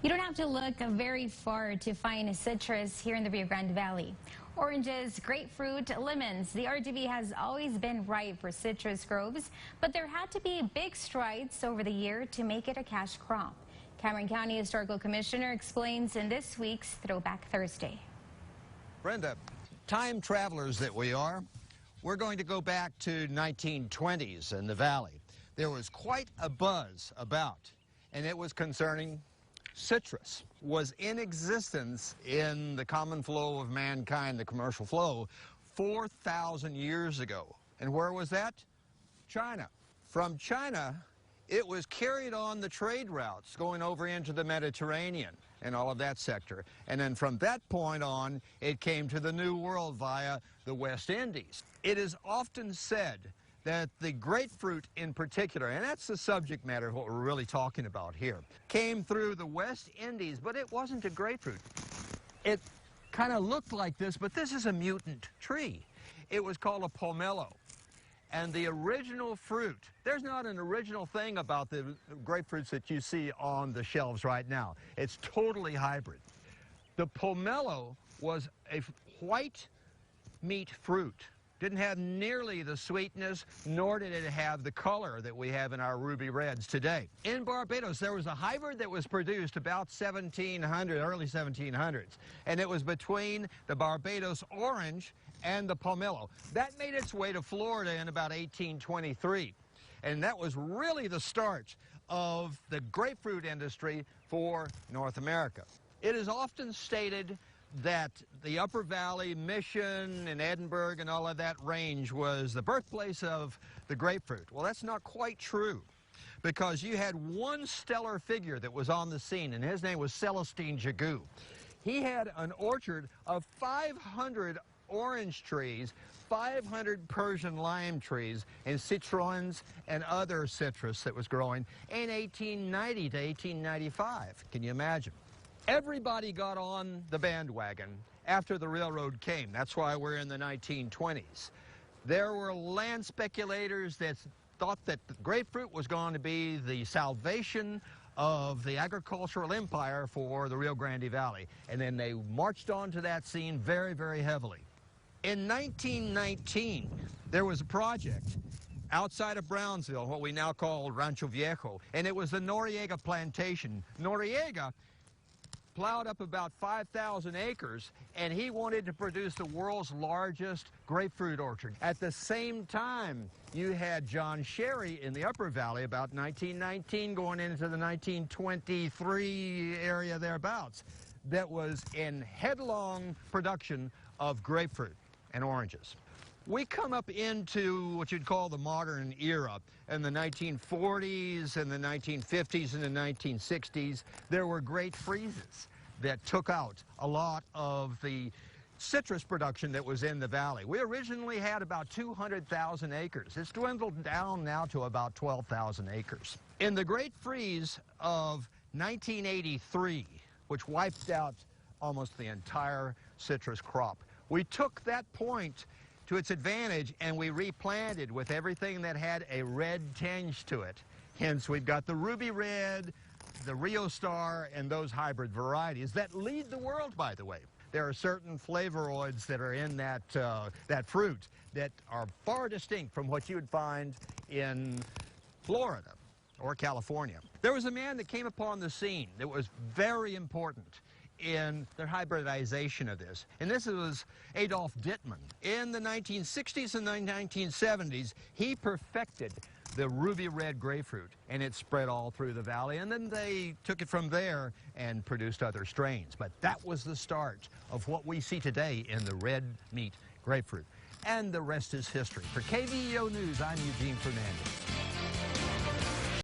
You don't have to look very far to find citrus here in the Rio Grande Valley. Oranges, grapefruit, lemons. The RGV has always been ripe for citrus groves, but there had to be big strides over the year to make it a cash crop. Cameron County Historical Commissioner explains in this week's Throwback Thursday. Brenda, time travelers that we are, we're going to go back to 1920s in the valley. There was quite a buzz about, and it was concerning citrus. Was in existence in the common flow of mankind, the commercial flow, 4,000 years ago. And where was that? China. From China, it was carried on the trade routes going over into the Mediterranean and all of that sector. And then from that point on, it came to the New World via the West Indies. It is often said that the grapefruit in particular, and that's the subject matter of what we're really talking about here, came through the West Indies, but it wasn't a grapefruit. It kind of looked like this, but this is a mutant tree. It was called a pomelo. And the original fruit, there's not an original thing about the grapefruits that you see on the shelves right now. It's totally hybrid. The pomelo was a white meat fruit. Didn't have nearly the sweetness, nor did it have the color that we have in our ruby reds today. In Barbados, there was a hybrid that was produced about 1700, early 1700s, and it was between the Barbados orange and the pomelo. That made its way to Florida in about 1823, and that was really the start of the grapefruit industry for North America. It is often stated that the Upper Valley, Mission, and Edinburgh and all of that range was the birthplace of the grapefruit. Well, that's not quite true, because you had one stellar figure that was on the scene, and his name was Celestine Jagu. He had an orchard of 500 orange trees, 500 Persian lime trees, and citrons and other citrus that was growing in 1890 to 1895. Can you imagine? Everybody got on the bandwagon after the railroad came. That's why we're in the 1920s. There were land speculators that thought that the grapefruit was going to be the salvation of the agricultural empire for the Rio Grande Valley. And then they marched onto that scene very, very heavily. In 1919, there was a project outside of Brownsville, what we now call Rancho Viejo, and it was the Noriega plantation. Noriega plowed up about 5,000 acres, and he wanted to produce the world's largest grapefruit orchard. At the same time, you had John Sherry in the Upper Valley about 1919 going into the 1923 area thereabouts that was in headlong production of grapefruit and oranges. We come up into what you'd call the modern era. In the 1940s and the 1950s and the 1960s, there were great freezes that took out a lot of the citrus production that was in the valley. We originally had about 200,000 acres. It's dwindled down now to about 12,000 acres. In the Great Freeze of 1983, which wiped out almost the entire citrus crop, we took that point to its advantage, and we replanted with everything that had a red tinge to it. Hence, we've got the ruby red, the Rio Star, and those hybrid varieties that lead the world, by the way. There are certain flavoroids that are in that fruit that are far distinct from what you would find in Florida or California. There was a man that came upon the scene that was very important in the hybridization of this, and this was Adolf Dittmann. In the 1960s and the 1970s, he perfected the ruby red grapefruit, and it spread all through the valley, and then they took it from there and produced other strains. But that was the start of what we see today in the red meat grapefruit. And the rest is history. For KVEO News, I'm Eugene Fernandez.